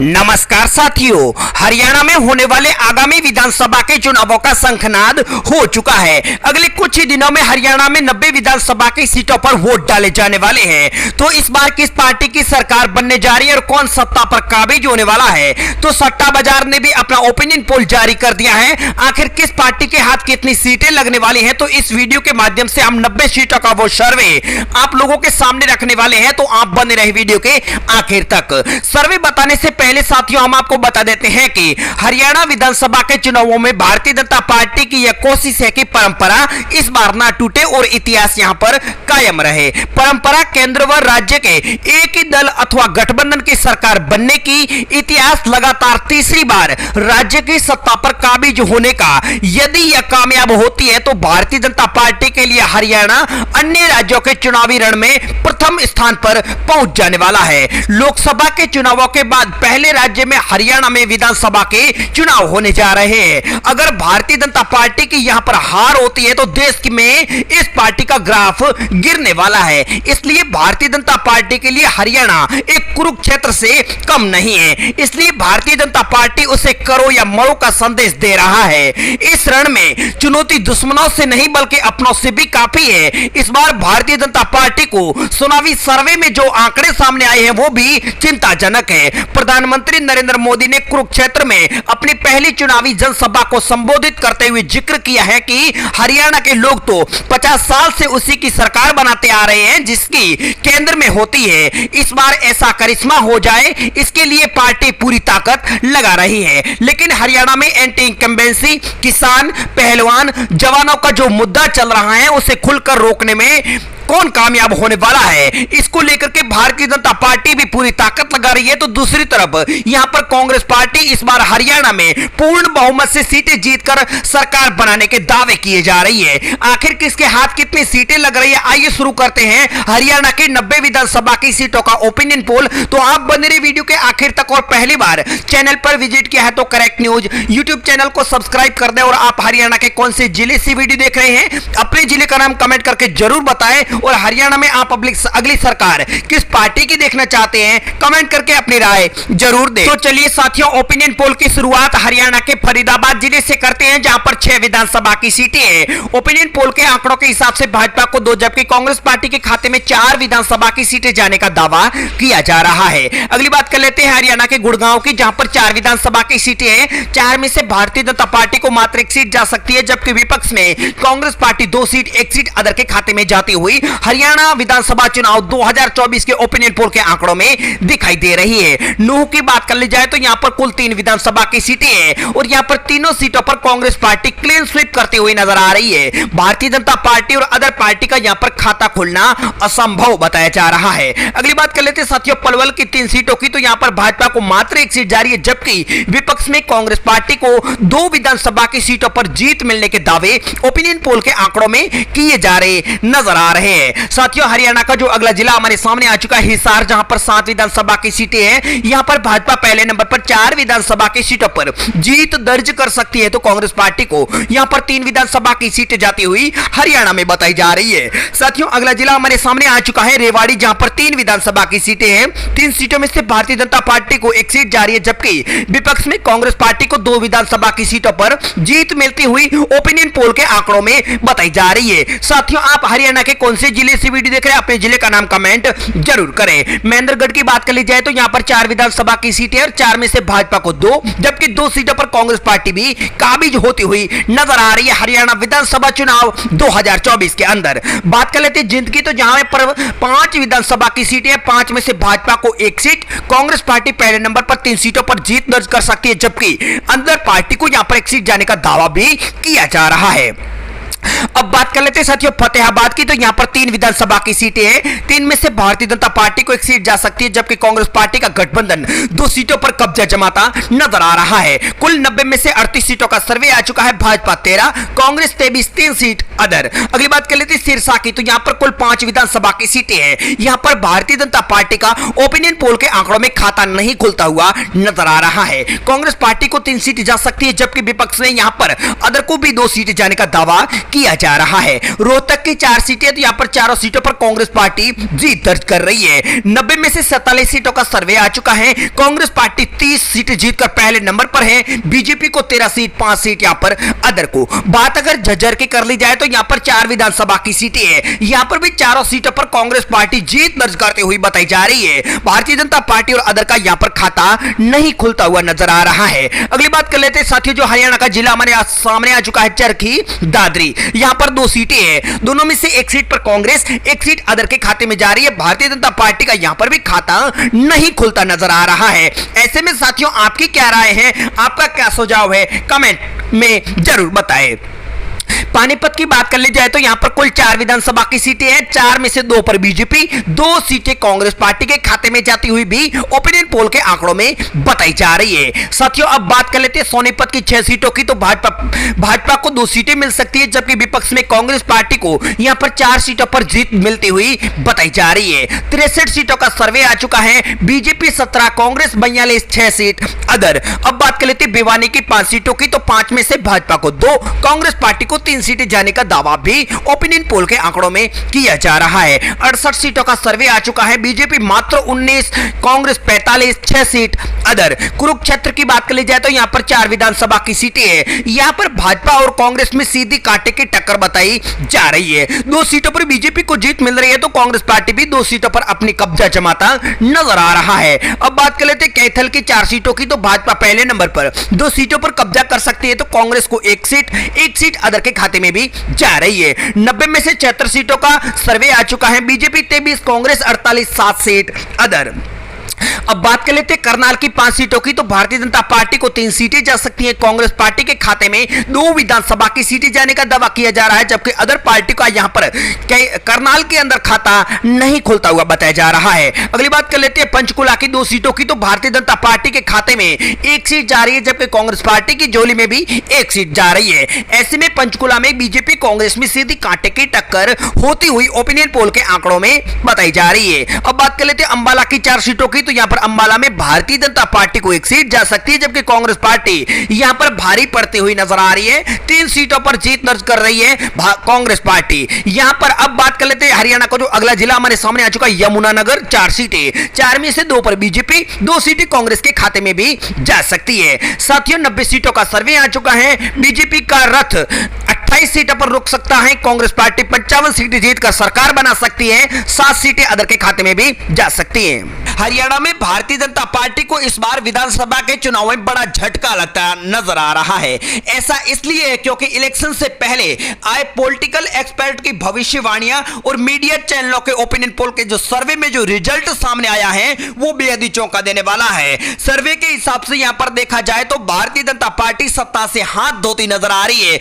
नमस्कार साथियों, हरियाणा में होने वाले आगामी विधानसभा के चुनावों का शंखनाद हो चुका है। अगले कुछ ही दिनों में हरियाणा में 90 विधानसभा की सीटों पर वोट डाले जाने वाले हैं। तो इस बार किस पार्टी की सरकार बनने जा रही है और कौन सत्ता पर काबिज होने वाला है, तो सट्टा बाजार ने भी अपना ओपिनियन पोल जारी कर दिया है। आखिर किस पार्टी के हाथ कितनी सीटें लगने वाली हैं, तो इस वीडियो के माध्यम से हम 90 सीटों का वो सर्वे आप लोगों के सामने रखने वाले हैं। तो आप बने रहे वीडियो के आखिर तक। सर्वे बताने से पहले साथियों हम आपको बता देते हैं कि हरियाणा विधानसभा के चुनावों में भारतीय जनता पार्टी की यह कोशिश है कि परंपरा इस बार ना टूटे और इतिहास यहां पर कायम रहे। परंपरा केंद्र व राज्य के एक ही दल अथवा गठबंधन की सरकार बनने की, इतिहास लगातार तीसरी बार राज्य की सत्ता पर काबिज होने का। यदि यह कामयाब होती है तो भारतीय जनता पार्टी के लिए हरियाणा अन्य राज्यों के चुनावी रण में प्रथम स्थान पर पहुंच जाने वाला है। लोकसभा के चुनावों के बाद पहले राज्य में हरियाणा में विधानसभा के चुनाव होने जा रहे हैं। अगर भारतीय जनता पार्टी की यहां पर हार होती है तो देश में इस पार्टी का ग्राफ गिरने वाला है। इसलिए भारतीय जनता पार्टी के लिए हरियाणा एक कुरुक्षेत्र से कम नहीं है। इसलिए भारतीय जनता पार्टी उसे करो या मरो का संदेश दे रहा है। इस रण में चुनौती दुश्मनों से नहीं बल्कि अपनों से भी काफी है। इस बार भारतीय जनता पार्टी को चुनावी सर्वे में जो आंकड़े सामने आए हैं वो भी चिंताजनक है। प्रधानमंत्री नरेंद्र मोदी ने कुरुक्षेत्र में अपनी पहली चुनावी जनसभा को संबोधित करते हुए जिक्र किया है कि हरियाणा के लोग तो 50 साल से उसी की सरकार बनाते आ रहे हैं जिसकी केंद्र में होती है। इस बार ऐसा करिश्मा हो जाए, इसके लिए पार्टी पूरी ताकत लगा रही है। लेकिन हरियाणा में एंटी इंकम्बेंसी, किसान, पहलवान, जवानों का जो मुद्दा चल रहा है उसे खुलकर रोकने में कौन कामयाब होने वाला है, इसको लेकर के भारतीय जनता पार्टी भी पूरी ताकत लगा रही है। तो दूसरी तरफ यहां पर कांग्रेस पार्टी इस बार हरियाणा में पूर्ण बहुमत से सीटें जीतकर सरकार बनाने के दावे किए जा रही है। आखिर किसके हाथ कितनी सीटें लग रही है, आइए शुरू करते हैं हरियाणा की 90 विधानसभा की सीटों का ओपिनियन पोल। तो आप बने रहे वीडियो के आखिर तक और पहली बार चैनल पर विजिट किया है तो करेक्ट न्यूज यूट्यूब चैनल को सब्सक्राइब कर दें। और आप हरियाणा के कौन से जिले से वीडियो देख रहे हैं, अपने जिले का नाम कमेंट करके जरूर बताएं। और हरियाणा में आप अगली सरकार किस पार्टी की देखना चाहते हैं, कमेंट करके अपनी राय जरूर दें। तो चलिए साथियों, ओपिनियन पोल की शुरुआत हरियाणा के फरीदाबाद जिले से करते हैं जहां पर 6 विधानसभा की सीटें हैं। ओपिनियन पोल के आंकड़ों के हिसाब से भाजपा को 2 जबकि कांग्रेस पार्टी के खाते में 4 विधानसभा की सीटें जाने का दावा किया जा रहा है। अगली बात कर लेते हैं हरियाणा के गुड़गांव की, जहां पर 4 विधानसभा की सीटें हैं। 4 में से भारतीय जनता पार्टी को मात्र 1 सीट जा सकती है, जबकि विपक्ष में Congress party 2 seat 1 seat other के खाते में जाती हुई हरियाणा विधानसभा चुनाव 2024 के ओपिनियन पोल के आंकड़ों में दिखाई दे रही है। नूह की बात कर ली जाए तो यहां पर कुल 3 विधानसभा की सीटें हैं और यहां पर तीनों सीटों पर कांग्रेस पार्टी क्लीन स्वीप करते हुए नजर आ रही है। भारतीय जनता पार्टी और अदर पार्टी का यहां पर खाता खोलना असंभव बताया जा रहा है। अगली बात कर लेते हैं साथियों पलवल की 3 सीटों की, तो यहां पर भाजपा को मात्र 1 सीट जा रही है, जबकि विपक्ष में कांग्रेस पार्टी को 2 विधानसभा की सीटों पर जीत मिलने के दावे ओपिनियन पोल के आंकड़ों में किए जा रहे नजर आ रहे हैं। साथियों हरियाणा का जो अगला जिला हमारे सामने आ चुका है हिसार, जहां पर 7 विधानसभा की सीटें हैं। यहां पर भाजपा पहले नंबर पर 4 विधानसभा की सीटों पर जीत दर्ज कर सकती है, तो कांग्रेस पार्टी को यहां पर 3 विधानसभा की सीटें जाती हुई हरियाणा में बताई जा रही है। साथियों अगला जिला हमारे सामने आ चुका है रेवाड़ी, जहां पर 3 विधानसभा की सीटें हैं। 3 सीटों में से भारतीय जनता पार्टी को 1 सीट जा रही है, जबकि विपक्ष में कांग्रेस पार्टी को 2 विधानसभा की सीटों पर जीत मिलती हुई ओपिनियन पोल के आंकड़ों में बताई जा रही है। साथियों आप हरियाणा के कौन से जिले से वीडियो देख रहे हैं, अपने जिले का नाम कमेंट जरूर करें। महेंद्रगढ़ की बात कर ली जाए तो यहां पर 4 विधानसभा की सीटें और 4 में से भाजपा को 2, जबकि 2 सीटों पर कांग्रेस पार्टी भी काबिज होती हुई नजर आ रही है हरियाणा विधानसभा चुनाव 2024 के अंदर। बात कर लेते हैं जिंद की, तो जहां पर 5 विधानसभा की सीटें, 5 में से भाजपा को 1 सीट, कांग्रेस पार्टी पहले नंबर पर 3 सीटों पर जीत दर्ज कर सकती है, जबकि अंदर पार्टी को यहां पर 1 सीट जाने का दावा भी किया जा रहा है। अब बात कर लेते हैं साथियों फतेहाबाद की, तो यहां पर 3 विधानसभा की सीटें हैं। 3 में से भारतीय जनता पार्टी को 1 सीट जा सकती है, जबकि कांग्रेस पार्टी का गठबंधन 2 सीटों पर कब्जा जमाता नजर आ रहा है। कुल 90 में से 38 सीटों का सर्वे आ चुका है, भाजपा 13, कांग्रेस 23, 3 सीट अदर। अगली बात कर लेते हैं सिरसा की, तो यहां पर कुल 5 विधानसभा की सीटें हैं। यहां पर भारतीय जनता पार्टी का ओपिनियन पोल के आंकड़ों में खाता नहीं खुलता हुआ नजर आ रहा है। कांग्रेस पार्टी को 3 सीट जा सकती है, जबकि विपक्ष ने यहां पर अदर को भी 2 सीटें जाने का दावा किया जा रहा है। रोहतक की 4 सीटें, तो यहाँ पर चारों सीटों पर कांग्रेस पार्टी जीत दर्ज कर रही है। 90 में से 47 सीटों का सर्वे आ चुका है। कांग्रेस पार्टी 30 सीटें जीतकर पहले नंबर पर है। बीजेपी को 13 सीट, 5 सीट यहाँ पर अदर को। बात अगर झज्जर की कर ली जाए तो यहाँ पर 4 विधानसभा की सीटें हैं। यहाँ पर भी चारों सीटों पर कांग्रेस पार्टी जीत दर्ज करते हुई बताई जा रही है। भारतीय जनता पार्टी और अदर का यहाँ पर खाता नहीं खुलता हुआ नजर आ रहा है। अगली बात कर लेते हैं साथियों, जो हरियाणा का जिला हमारे सामने आ चुका है, चरखी दादरी। यहाँ पर 2 सीटें हैं। दोनों में से एक सीट पर कांग्रेस, एक सीट अदर के खाते में जा रही है। भारतीय जनता पार्टी का यहाँ पर भी खाता नहीं खुलता नजर आ रहा है। ऐसे में साथियों आपकी क्या राय है, आपका क्या सुझाव है, कमेंट में जरूर बताएं। पानीपत की बात कर ली जाए तो यहां पर कुल 4 विधानसभा की सीटें हैं। 4 में से 2 पर बीजेपी, 2 सीटें कांग्रेस पार्टी के खाते में जाती हुई भी ओपिनियन पोल के आंकड़ों में बताई जा रही है। साथियों अब बात कर लेते हैं सोनीपत की 6 सीटों की, तो भाजपा को 2 सीटें मिल सकती है, जबकि विपक्ष में कांग्रेस पार्टी को यहां पर 4 सीटों पर जीत मिलती हुई बताई जा रही है। 63 सीटों का सर्वे आ चुका है। BJP 17, Congress 42, 6 seat other. अब बात कर लेते हैं भिवानी की 5 सीटों की, तो 5 में से भाजपा को 2, कांग्रेस पार्टी को 3 सीटें जाने का दावा भी ओपिनियन पोल के आंकड़ों में किया जा रहा है। 68 सीटों का सर्वे आ चुका है। बीजेपी मात्र 19, कांग्रेस 45, 6 सीट अदर। कुरुक्षेत्र की बात कर ली जाए तो यहां पर 4 विधानसभा की सीटें हैं। यहां पर भाजपा और कांग्रेस में सीधी कांटे की टक्कर बताई जा रही है। 2 सीटों पर बीजेपी को जीत मिल रही है, तो कांग्रेस पार्टी भी 2 सीटों पर अपनी कब्जा जमाता नजर आ रहा है। अब बात कर लेते हैं कैथल की 4 सीटों की, तो भाजपा पहले नंबर पर 2 सीटों पर कब्जा कर सकती है, तो कांग्रेस को 1 सीट अदर के खाते में भी जा रही है। 90 में से 76 सीटों का सर्वे आ चुका है। BJP 23, Congress 48, 7 seat other. अब बात कर लेते हैं करनाल की 5 सीटों की, तो भारतीय जनता पार्टी को 3 सीटें जा सकती हैं। कांग्रेस पार्टी के खाते में 2 विधानसभा की सीटें जाने का दावा किया जा रहा है, जबकि अदर पार्टी का यहां पर करनाल के अंदर खाता नहीं खुलता हुआ बताया जा रहा है। अगली बात कर लेते हैं पंचकुला की 2 सीटों की, तो भारतीय जनता पार्टी के खाते में 1 सीट जा रही है, जबकि कांग्रेस पार्टी की झोली में भी 1 सीट जा रही है। ऐसे में पंचकुला में बीजेपी कांग्रेस में सीधी कांटे की टक्कर होती हुई ओपिनियन पोल के आंकड़ों में बताई जा रही है। अब बात कर लेते हैं अंबाला की 4 सीटों की, तो यहां पर अंबाला में भारतीय जनता पार्टी को 1 सीट जा सकती है, जबकि कांग्रेस पार्टी यहां पर भारी पड़ती हुई नजर आ रही है। 3 सीटों पर जीत दर्ज कर रही है कांग्रेस पार्टी यहां पर। अब बात कर लेते हैं हरियाणा का जो अगला जिला हमारे सामने आ चुका है, यमुनानगर। 4 सीटें, 4 में से 2 पर बीजेपी, 2 सीटें कांग्रेस के खाते में भी जा सकती है। साथियों 90 सीटों का सर्वे आ चुका है। बीजेपी का रथ 28 सीटों पर रुक सकता है। कांग्रेस पार्टी 55 सीटें जीतकर सरकार बना सकती है। 7 सीटें अदर के खाते में भी जा सकती हैं। हरियाणा में भारतीय जनता पार्टी को इस बार विधानसभा के चुनाव में बड़ा झटका लगता नजर आ रहा है। ऐसा इसलिए है क्योंकि इलेक्शन से पहले आए पॉलिटिकल एक्सपर्ट की भविष्यवाणियां और मीडिया चैनलों के ओपिनियन पोल के जो सर्वे में जो रिजल्ट सामने आया है वो बेहद ही चौंका देने वाला है। सर्वे के हिसाब से यहां पर देखा जाए तो भारतीय जनता पार्टी सत्ता से हाथ धोती नजर आ रही है।